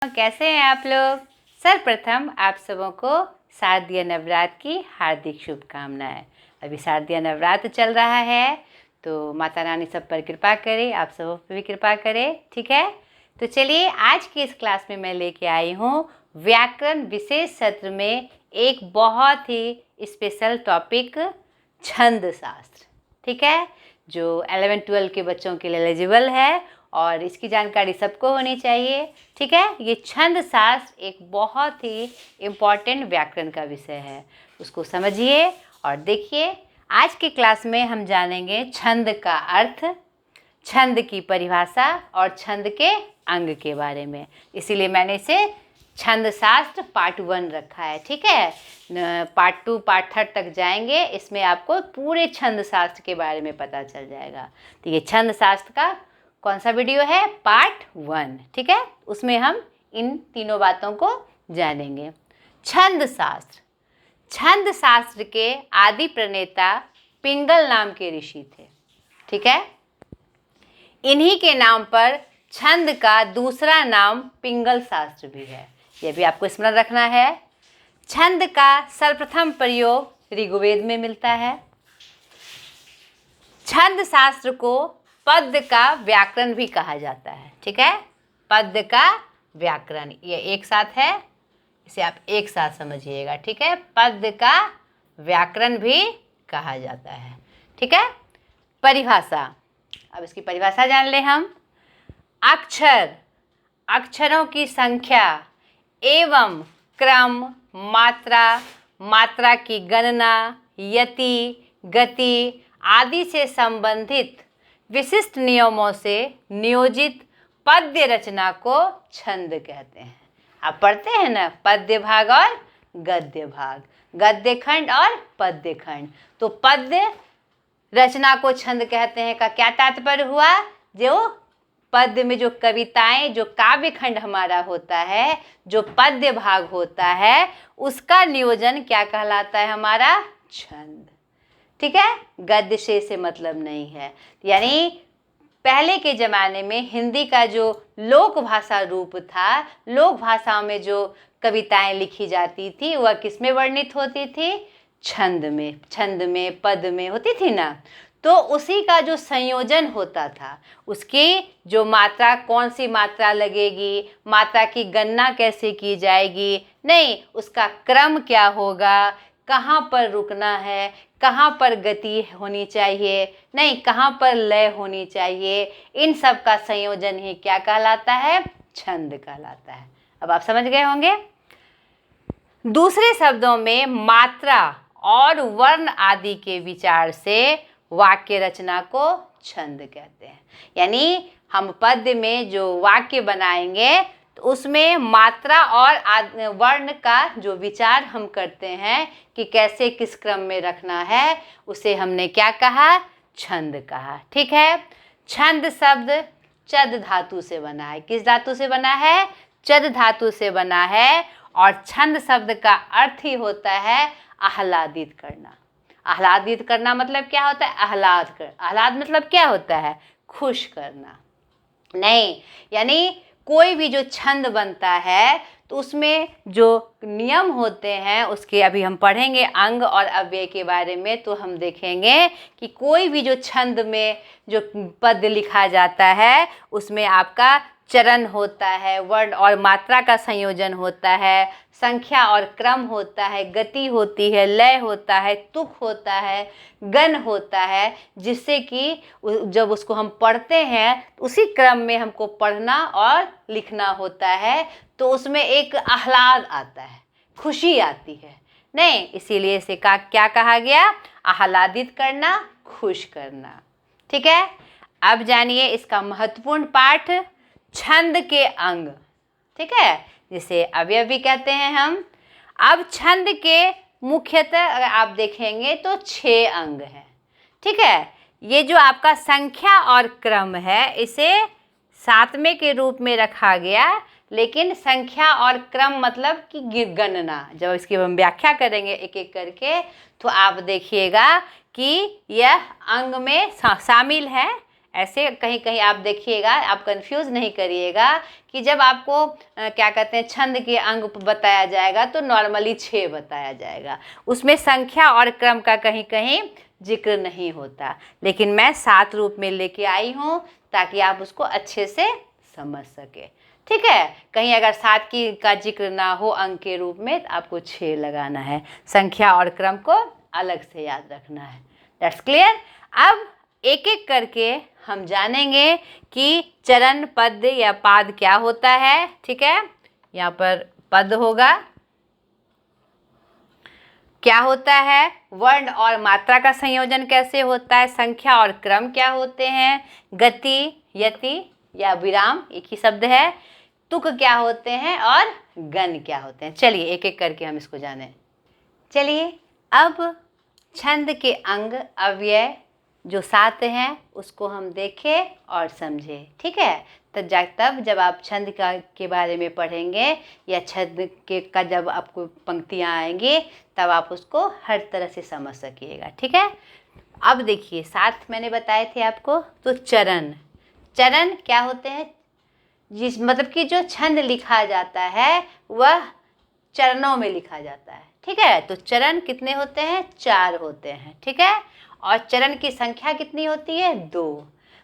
कैसे हैं आप लोग। सर्वप्रथम आप सबों को शारदीय नवरात्र की हार्दिक शुभकामनाएं। अभी शारदीय नवरात्र चल रहा है तो माता रानी सब पर कृपा करे, आप सबों पर भी कृपा करे। ठीक है, तो चलिए आज की इस क्लास में मैं लेके आई हूँ व्याकरण विशेष सत्र में एक बहुत ही स्पेशल टॉपिक, छंद शास्त्र। ठीक है, जो 11-12 के बच्चों के लिए एलिजिबल है और इसकी जानकारी सबको होनी चाहिए। ठीक है, ये छंद शास्त्र एक बहुत ही इम्पॉर्टेंट व्याकरण का विषय है, उसको समझिए और देखिए। आज की क्लास में हम जानेंगे छंद का अर्थ, छंद की परिभाषा और छंद के अंग के बारे में। इसीलिए मैंने इसे छंद शास्त्र पार्ट 1 रखा है। ठीक है, पार्ट 2 पार्ट 3 तक जाएंगे, इसमें आपको पूरे छंद शास्त्र के बारे में पता चल जाएगा। तो ये छंद शास्त्र का कौन सा वीडियो है? पार्ट 1। ठीक है, उसमें हम इन तीनों बातों को जानेंगे। छंद शास्त्र, छंद शास्त्र के आदि प्रणेता पिंगल नाम के ऋषि थे। ठीक है, इन्हीं के नाम पर छंद का दूसरा नाम पिंगल शास्त्र भी है, यह भी आपको स्मरण रखना है। छंद का सर्वप्रथम प्रयोग ऋग्वेद में मिलता है। छंद शास्त्र को पद्य का व्याकरण भी कहा जाता है। ठीक है, पद्य का व्याकरण, ये एक साथ है, इसे आप एक साथ समझिएगा। ठीक है, पद्य का व्याकरण भी कहा जाता है। ठीक है, परिभाषा, अब इसकी परिभाषा जान ले हम। अक्षर, अक्षरों की संख्या एवं क्रम, मात्रा, मात्रा की गणना, यति, गति आदि से संबंधित विशिष्ट नियमों से नियोजित पद्य रचना को छंद कहते हैं। आप पढ़ते हैं ना, पद्य भाग और गद्य भाग, गद्य खंड और पद्य खंड। तो पद्य रचना को छंद कहते हैं का क्या तात्पर्य हुआ? जो पद्य में जो कविताएं, जो काव्य खंड हमारा होता है, जो पद्य भाग होता है, उसका नियोजन क्या कहलाता है? हमारा छंद। ठीक है, गद्य से मतलब नहीं है। यानी पहले के ज़माने में हिंदी का जो लोक भाषा रूप था, लोक भाषा में जो कविताएं लिखी जाती थी वह किस में वर्णित होती थी? छंद में, छंद में, पद में होती थी ना। तो उसी का जो संयोजन होता था, उसकी जो मात्रा, कौन सी मात्रा लगेगी, मात्रा की गणना कैसे की जाएगी, नहीं उसका क्रम क्या होगा, कहाँ पर रुकना है, कहाँ पर गति होनी चाहिए, नहीं कहाँ पर लय होनी चाहिए, इन सब का संयोजन ही क्या कहलाता है? छंद कहलाता है। अब आप समझ गए होंगे। दूसरे शब्दों में मात्रा और वर्ण आदि के विचार से वाक्य रचना को छंद कहते हैं। यानी हम पद्य में जो वाक्य बनाएंगे तो उसमें मात्रा और वर्ण का जो विचार हम करते हैं कि कैसे किस क्रम में रखना है, उसे हमने क्या कहा? छंद कहा। ठीक है, छंद शब्द चद धातु से बना है। किस धातु से बना है? चद धातु से बना है। और छंद शब्द का अर्थ ही होता है आह्लादित करना। आह्लादित करना मतलब क्या होता है? आह्लाद कर, आह्लाद मतलब क्या होता है? खुश करना। नहीं, यानी कोई भी जो छंद बनता है तो उसमें जो नियम होते हैं उसके अभी हम पढ़ेंगे अंग और अव्यय के बारे में। तो हम देखेंगे कि कोई भी जो छंद में जो पद लिखा जाता है उसमें आपका चरण होता है, वर्ण और मात्रा का संयोजन होता है, संख्या और क्रम होता है, गति होती है, लय होता है, तुक होता है, गण होता है, जिससे कि जब उसको हम पढ़ते हैं उसी क्रम में हमको पढ़ना और लिखना होता है। तो उसमें एक आह्लाद आता है, खुशी आती है। नहीं, इसीलिए इसे क्या कहा गया? आह्लादित करना, खुश करना। ठीक है, अब जानिए इसका महत्वपूर्ण पाठ, छंद के अंग। ठीक है, जिसे अवयव भी कहते हैं हम। अब छंद के मुख्यतः अगर आप देखेंगे तो 6 अंग हैं। ठीक है, ये जो आपका संख्या और क्रम है इसे 7वें के रूप में रखा गया, लेकिन संख्या और क्रम मतलब कि गणना, जब इसकी हम व्याख्या करेंगे एक एक करके तो आप देखिएगा कि यह अंग में शामिल है। ऐसे कहीं कहीं आप देखिएगा, आप कंफ्यूज नहीं करिएगा कि जब आपको क्या कहते हैं छंद के अंग बताया जाएगा तो नॉर्मली 6 बताया जाएगा, उसमें संख्या और क्रम का कहीं कहीं जिक्र नहीं होता, लेकिन मैं 7 रूप में लेके आई हूँ ताकि आप उसको अच्छे से समझ सके। ठीक है, कहीं अगर 7 की का जिक्र ना हो अंक के रूप में तो आपको 6 लगाना है, संख्या और क्रम को अलग से याद रखना है। That's clear. अब एक एक करके हम जानेंगे कि चरण, पद या पाद क्या होता है। ठीक है, यहाँ पर पद होगा, क्या होता है, वर्ण और मात्रा का संयोजन कैसे होता है, संख्या और क्रम क्या होते हैं, गति, यति या विराम एक ही शब्द है, तुक क्या होते हैं और गण क्या होते हैं। चलिए एक एक करके हम इसको जानें। चलिए अब छंद के अंग अव्यय जो 7 हैं उसको हम देखें और समझें। ठीक है, तब जब आप छंद के बारे में पढ़ेंगे या छंद का जब आपको पंक्तियाँ आएंगी तब आप उसको हर तरह से समझ सकिएगा। ठीक है, अब देखिए 7 मैंने बताए थे आपको। तो चरण, चरण क्या होते हैं, जिस मतलब कि जो छंद लिखा जाता है वह चरणों में लिखा जाता है। ठीक है, तो चरण कितने होते हैं, 4 होते हैं। ठीक है, और चरण की संख्या कितनी होती है, 2।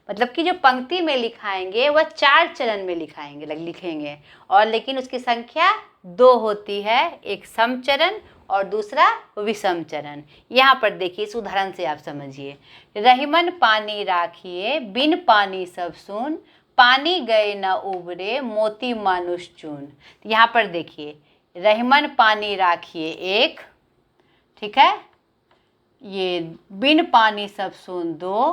मतलब कि जो पंक्ति में लिखाएंगे वह 4 चरण में लिखेंगे और लेकिन उसकी संख्या 2 होती है, एक सम चरण और दूसरा विषम चरण। यहाँ पर देखिए इस उदाहरण से आप समझिए, रहीमन पानी राखिए बिन पानी सब सुन, पानी गए न उबरे मोती मानुष चून। यहाँ पर देखिए रहीमन पानी राखिए 1, ठीक है, ये बिन पानी सब सुन 2,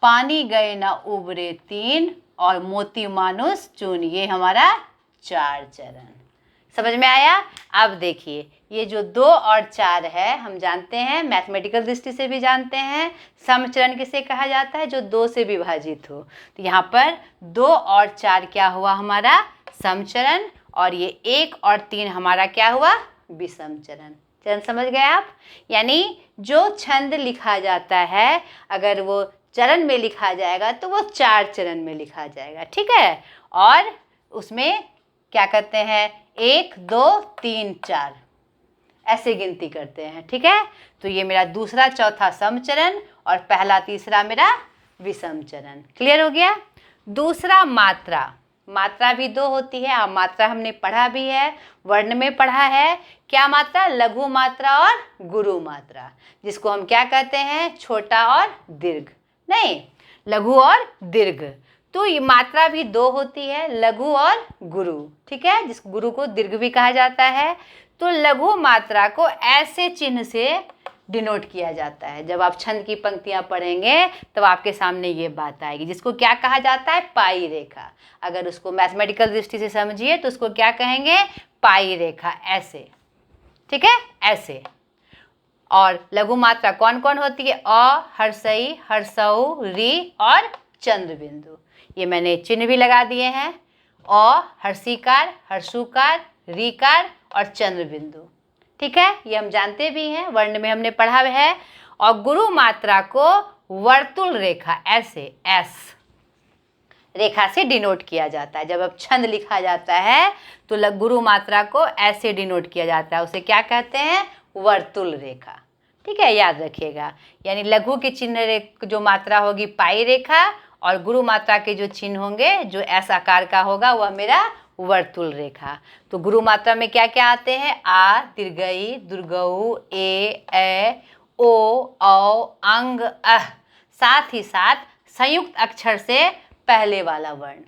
पानी गए न उबरे 3 और मोती मानुष चून, ये हमारा 4 चरण। समझ में आया। अब देखिए ये जो 2 और 4 है हम जानते हैं, मैथमेटिकल दृष्टि से भी जानते हैं, समचरण किसे कहा जाता है, जो 2 से विभाजित हो। तो यहाँ पर 2 और 4 क्या हुआ हमारा, समचरण, और ये 1 और 3 हमारा क्या हुआ, विषम चरण। चरण समझ गए आप। यानी जो छंद लिखा जाता है अगर वो चरण में लिखा जाएगा तो वो 4 चरण में लिखा जाएगा। ठीक है, और उसमें क्या करते हैं, 1 2 3 4 ऐसे गिनती करते हैं। ठीक है, तो ये मेरा दूसरा चौथा समचरण और पहला तीसरा मेरा विषम चरण। क्लियर हो गया। दूसरा मात्रा, मात्रा भी 2 होती है। अब मात्रा हमने पढ़ा भी है, वर्ण में पढ़ा है। क्या मात्रा, लघु मात्रा और गुरु मात्रा, जिसको हम क्या कहते हैं, छोटा और दीर्घ, नहीं लघु और दीर्घ। तो ये मात्रा भी 2 होती है, लघु और गुरु। ठीक है, जिस गुरु को दीर्घ भी कहा जाता है। तो लघु मात्रा को ऐसे चिन्ह से डिनोट किया जाता है। जब आप छंद की पंक्तियां पढ़ेंगे तब आपके सामने ये बात आएगी, जिसको क्या कहा जाता है, पाई रेखा। अगर उसको मैथमेटिकल दृष्टि से समझिए तो उसको क्या कहेंगे, पाई रेखा, ऐसे। ठीक है, ऐसे। और लघु मात्रा कौन कौन होती है, अ, हर्षई, हर्षऊ, री और चंद्र बिंदु। ये मैंने चिन्ह भी लगा दिए हैं, अ, हर्षीकार, हर्षुकार, रीकार और चंद्र बिंदु। ठीक है, ये हम जानते भी हैं, वर्ण में हमने पढ़ा है। और गुरु मात्रा को वर्तुल रेखा, ऐसे एस रेखा से डिनोट किया जाता है। जब अब छंद लिखा जाता है तो गुरु मात्रा को ऐसे डिनोट किया जाता है, उसे क्या कहते हैं, वर्तुल रेखा। ठीक है, याद रखिएगा। यानी लघु के चिन्ह जो मात्रा होगी पाई रेखा, और गुरु मात्रा के जो चिन्ह होंगे जो ऐसा आकार का होगा वह मेरा वर्तुल रेखा। तो गुरु मात्रा में क्या क्या आते हैं, आ, दीर्घई, दुर्गऊ, ए, ओ, औ, अंग, अह, साथ ही साथ संयुक्त अक्षर से पहले वाला वर्ण।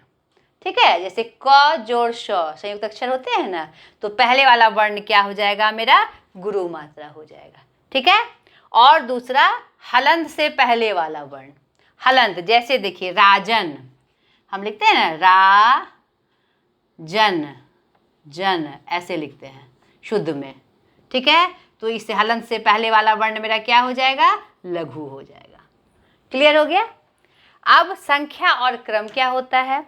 ठीक है, जैसे क जोड़ श संयुक्त अक्षर होते हैं ना, तो पहले वाला वर्ण क्या हो जाएगा, मेरा गुरु मात्रा हो जाएगा। ठीक है, और दूसरा हलंत से पहले वाला वर्ण, हलंत, जैसे देखिए राजन हम लिखते हैं ना, रा जन, जन ऐसे लिखते हैं शुद्ध में। ठीक है, तो इससे हलंत से पहले वाला वर्ण मेरा क्या हो जाएगा, लघु हो जाएगा। क्लियर हो गया। अब संख्या और क्रम क्या होता है,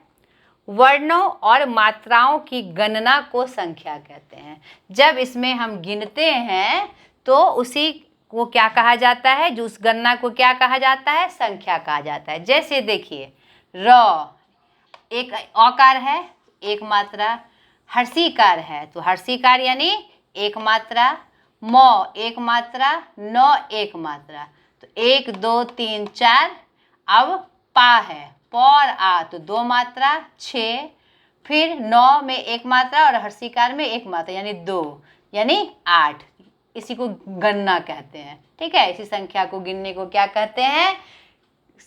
वर्णों और मात्राओं की गणना को संख्या कहते हैं। जब इसमें हम गिनते हैं तो उसी को क्या कहा जाता है, जो उस गणना को क्या कहा जाता है, संख्या कहा जाता है। जैसे देखिए र एक औकार है, एक मात्रा, हर्षीकार है तो हर्षीकार यानी एक मात्रा, मौ एक मात्रा, नौ एक मात्रा, तो 1 2 3 4। अब पा है, प और आ तो 2 मात्रा 6, फिर 9 में एक मात्रा और हर्षीकार में एक मात्रा यानी 2 यानी 8। इसी को गणना कहते हैं। ठीक है, इसी संख्या को गिनने को क्या कहते हैं,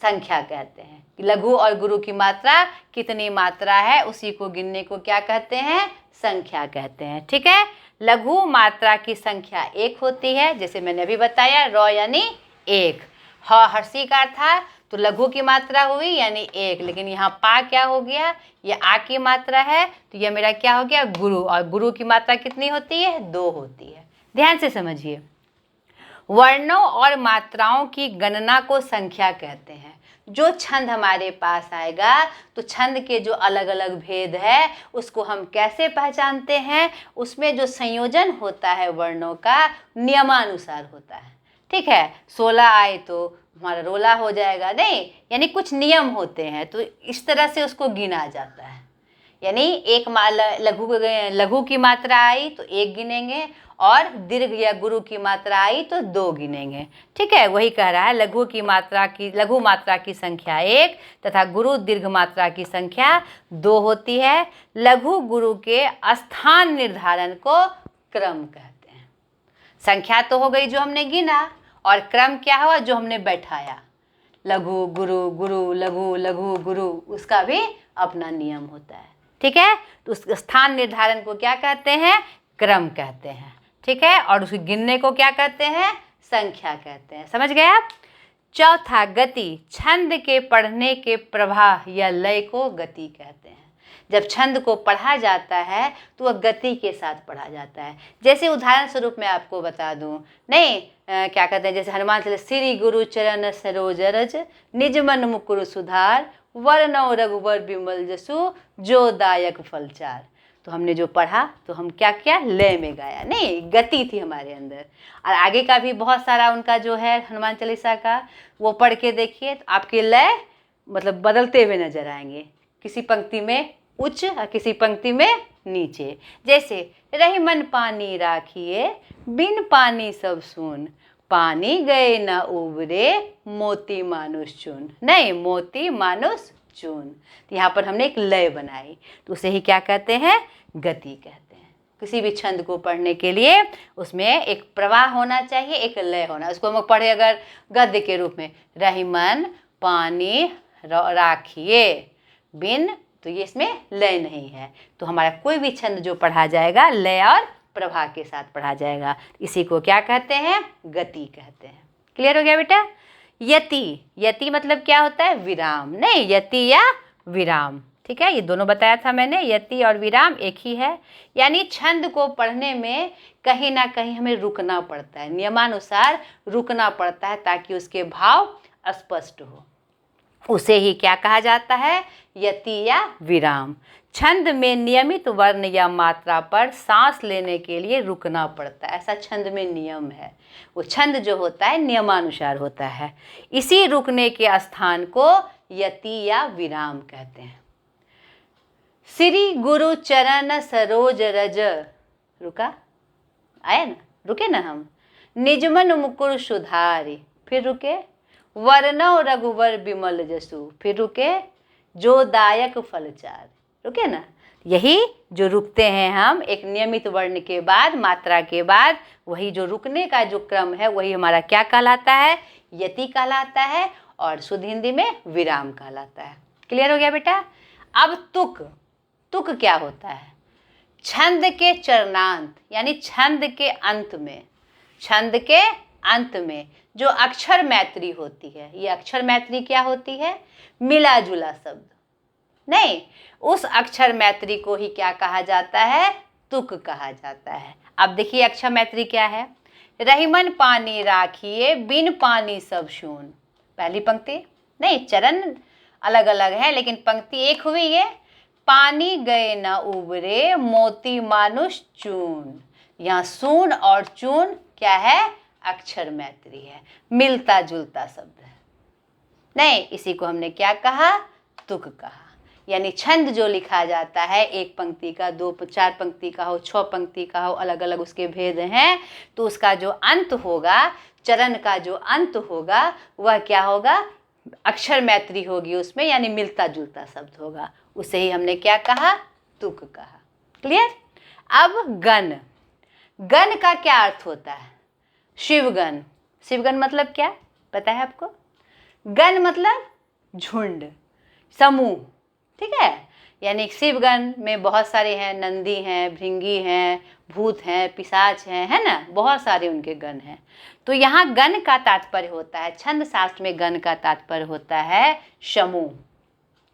संख्या कहते हैं। लघु और गुरु की मात्रा कितनी मात्रा है उसी को गिनने को क्या कहते हैं, संख्या कहते हैं। ठीक है, लघु मात्रा की संख्या 1 होती है, जैसे मैंने अभी बताया र यानी 1, ह हर्षीकार था तो लघु की मात्रा हुई यानी 1, लेकिन यहाँ पा क्या हो गया, ये आ की मात्रा है तो ये मेरा क्या हो गया, गुरु, और गुरु की मात्रा कितनी होती है, 2 होती है। ध्यान से समझिए, वर्णों और मात्राओं की गणना को संख्या कहते हैं। जो छंद हमारे पास आएगा तो छंद के जो अलग अलग भेद है उसको हम कैसे पहचानते हैं, उसमें जो संयोजन होता है वर्णों का नियमानुसार होता है। ठीक है, 16 आए तो हमारा रोला हो जाएगा, नहीं, यानी कुछ नियम होते हैं तो इस तरह से उसको गिना जाता है। यानी एक लघु की मात्रा आई तो 1 गिनेंगे और दीर्घ या गुरु की मात्रा आई तो 2 गिनेंगे। ठीक है, वही कह रहा है, लघु मात्रा की संख्या 1 तथा गुरु दीर्घ मात्रा की संख्या 2 होती है। लघु गुरु के स्थान निर्धारण को क्रम कहते हैं। संख्या तो हो गई जो हमने गिना, और क्रम क्या हुआ, जो हमने बैठाया, लघु गुरु गुरु लघु लघु गुरु, उसका भी अपना नियम होता है। ठीक है, तो उस स्थान निर्धारण को क्या कहते हैं, क्रम कहते हैं। ठीक है, और उस गिनने को क्या कहते हैं, संख्या कहते हैं। समझ गए आप। चौथा, गति। छंद के पढ़ने के प्रवाह या लय को गति कहते हैं। जब छंद को पढ़ा जाता है तो वह गति के साथ पढ़ा जाता है। जैसे उदाहरण स्वरूप मैं आपको बता दूं, नहीं क्या कहते हैं, जैसे हनुमान चालीसा, श्री गुरु चरण सरोज रज, निज मन मुकुर सुधार, वरनौ रघुवर बिमल जसु, जो दायक फलचार। तो हमने जो पढ़ा तो हम क्या किया, लय में गाया, नहीं, गति थी हमारे अंदर। और आगे का भी बहुत सारा उनका जो है हनुमान चालीसा का, वो पढ़ के देखिए तो आपके लय मतलब बदलते हुए नजर आएंगे, किसी पंक्ति में उच्च और किसी पंक्ति में नीचे। जैसे रही मन पानी राखिए, बिन पानी सब सून, पानी गए न उबरे, मोती मानुष चून, नहीं, मोती मानुष चून। तो यहाँ पर हमने एक लय बनाई, तो उसे ही क्या कहते हैं, गति कहते हैं। किसी भी छंद को पढ़ने के लिए उसमें एक प्रवाह होना चाहिए, एक लय होना। उसको हम पढ़े अगर गद्य के रूप में, रही मन पानी राखिए बिन, तो ये इसमें लय नहीं है, तो हमारा कोई भी छंद जो पढ़ा जाएगा लय और प्रवाह के साथ पढ़ा जाएगा। इसी को क्या कहते हैं, गति कहते हैं। क्लियर हो गया बेटा। यति, यति मतलब क्या होता है, विराम, नहीं, यति या विराम। ठीक है, ये दोनों बताया था मैंने, यति और विराम एक ही है। यानी छंद को पढ़ने में कहीं ना कहीं हमें रुकना पड़ता है, नियमानुसार रुकना पड़ता है ताकि उसके भाव स्पष्ट हो। उसे ही क्या कहा जाता है, यति या विराम। छंद में नियमित वर्ण या मात्रा पर सांस लेने के लिए रुकना पड़ता है, ऐसा छंद में नियम है। वो छंद जो होता है नियमानुसार होता है। इसी रुकने के स्थान को यति या विराम कहते हैं। श्री गुरु चरण सरोज रज, रुका, आया ना, रुके ना हम, निजमन मुकुर सुधारी, फिर रुके, वरनौ रघुवर बिमल जसु, फिर रुके, जो दायक फलचार, रुके ना। यही जो रुकते हैं हम एक नियमित वर्ण के बाद, मात्रा के बाद, वही जो रुकने का जो क्रम है वही हमारा क्या कहलाता है, यति कहलाता है, और शुद्ध हिंदी में विराम कहलाता है। क्लियर हो गया बेटा। अब तुक, तुक क्या होता है, छंद के चरणांत यानी छंद के अंत में, छंद के अंत में जो अक्षर मैत्री होती है, ये अक्षर मैत्री क्या होती है, मिला जुला शब्द, नहीं, उस अक्षर मैत्री को ही क्या कहा जाता है, तुक कहा जाता है। अब देखिए अक्षर मैत्री क्या है, रहीमन पानी राखिए, बिन पानी सब शून, पहली पंक्ति, नहीं, चरण अलग अलग है लेकिन पंक्ति एक हुई है। पानी गए न उबरे, मोती मानुष चून, यहाँ सून और चून क्या है, अक्षर मैत्री है, मिलता जुलता शब्द है। नहीं, इसी को हमने क्या कहा, तुक कहा। यानी छंद जो लिखा जाता है, एक पंक्ति का, दो चार पंक्ति का हो, 6 पंक्ति का हो, अलग अलग उसके भेद हैं, तो उसका जो अंत होगा, चरण का जो अंत होगा, वह क्या होगा, अक्षर मैत्री होगी उसमें, यानी मिलता जुलता शब्द होगा। उसे ही हमने क्या कहा, तुक कहा। क्लियर। अब गण, गण का क्या अर्थ होता है, शिवगण। शिवगण मतलब क्या पता है आपको, गण मतलब झुंड, समूह, ठीक है। यानी शिवगण में बहुत सारे हैं, नंदी हैं, भृंगी हैं, भूत हैं, पिशाच हैं, है ना, बहुत सारे उनके गण हैं। तो यहाँ गण का तात्पर्य होता है, छंद शास्त्र में गण का तात्पर्य होता है समूह।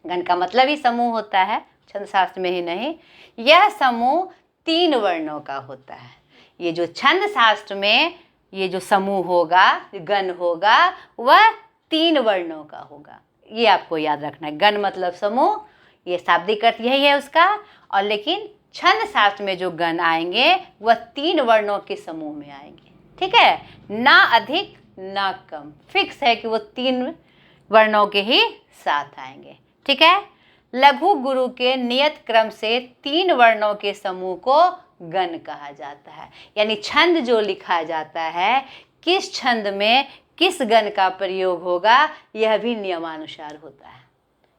गण का मतलब ही समूह होता है, छंद शास्त्र में ही नहीं। यह समूह 3 वर्णों का होता है। ये जो छंद शास्त्र में ये जो समूह होगा, गण होगा, वह 3 वर्णों का होगा। ये आपको याद रखना है। गण मतलब समूह, ये शाब्दिक अर्थ यही है उसका। और लेकिन छंद शास्त्र में जो गण आएंगे वह 3 वर्णों के समूह में आएंगे, ठीक है, ना अधिक ना कम, फिक्स है कि वो 3 वर्णों के ही साथ आएंगे, ठीक है। लघु गुरु के नियत क्रम से 3 वर्णों के समूह को गण कहा जाता है। यानी छंद जो लिखा जाता है, किस छंद में किस गण का प्रयोग होगा, यह भी नियमानुसार होता है,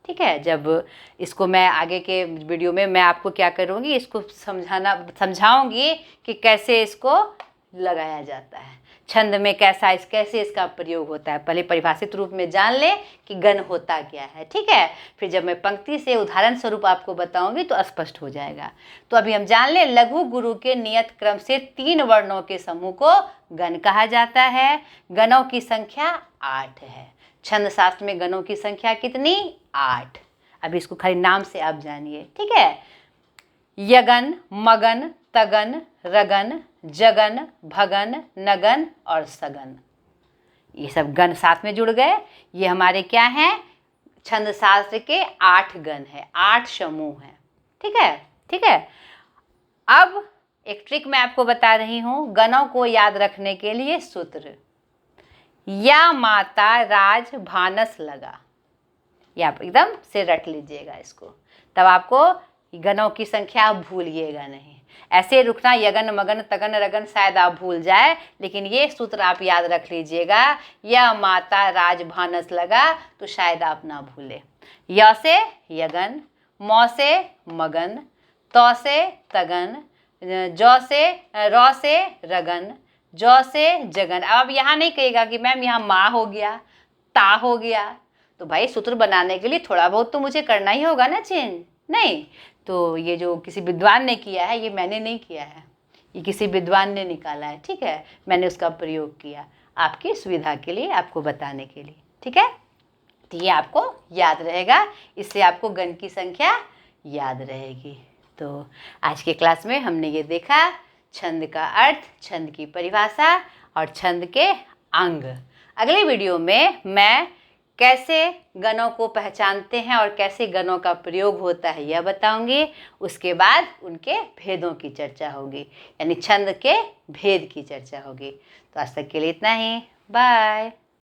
ठीक है। जब इसको मैं आगे के वीडियो में मैं आपको क्या करूँगी, इसको समझाऊंगी कि कैसे इसको लगाया जाता है, छंद में कैसे इसका प्रयोग होता है। पहले परिभाषित रूप में जान ले कि गण होता क्या है, ठीक है। फिर जब मैं पंक्ति से उदाहरण स्वरूप आपको बताऊंगी तो स्पष्ट हो जाएगा। तो अभी हम जान ले, लघु गुरु के नियत क्रम से 3 वर्णों के समूह को गण कहा जाता है। गणों की संख्या 8 है। छंद शास्त्र में गणों की संख्या कितनी, 8। अभी इसको खाली नाम से आप जानिए, ठीक है। यगन, मगन, तगन, रगन, जगन, भगन, नगन और सगन, ये सब गण साथ में जुड़ गए। ये हमारे क्या हैं, छंद शास्त्र के 8 गण है, 8 समूह हैं, ठीक है, ठीक है। अब एक ट्रिक मैं आपको बता रही हूँ गणों को याद रखने के लिए। सूत्र, या माता राज भानस लगा, ये आप एकदम से रट लीजिएगा इसको, तब आपको गणों की संख्या आप भूलिएगा नहीं। ऐसे रुकना, यगन, मगन, तगन, रगन शायद आप भूल जाए, लेकिन ये सूत्र आप याद रख लीजिएगा। या माता राज भानस लगा, तो शायद आप ना भूले। य से यगन, मौ से मगन, तौ से तगन, जौ से रौ से रगन, जौ से जगन। अब यहाँ नहीं कहेगा कि मैम यहाँ माँ हो गया, ता हो गया। तो भाई सूत्र बनाने के लिए थोड़ा बहुत तो मुझे करना ही होगा ना चेंज, नहीं। तो ये जो किसी विद्वान ने किया है, ये मैंने नहीं किया है, ये किसी विद्वान ने निकाला है, ठीक है। मैंने उसका प्रयोग किया आपकी सुविधा के लिए, आपको बताने के लिए, ठीक है। तो ये आपको याद रहेगा, इससे आपको गण की संख्या याद रहेगी। तो आज के क्लास में हमने ये देखा छंद का अर्थ, छंद की परिभाषा और छंद के अंग। अगले वीडियो में मैं कैसे गणों को पहचानते हैं और कैसे गणों का प्रयोग होता है यह बताऊंगी। उसके बाद उनके भेदों की चर्चा होगी, यानी छंद के भेद की चर्चा होगी। तो आज तक के लिए इतना ही, बाय।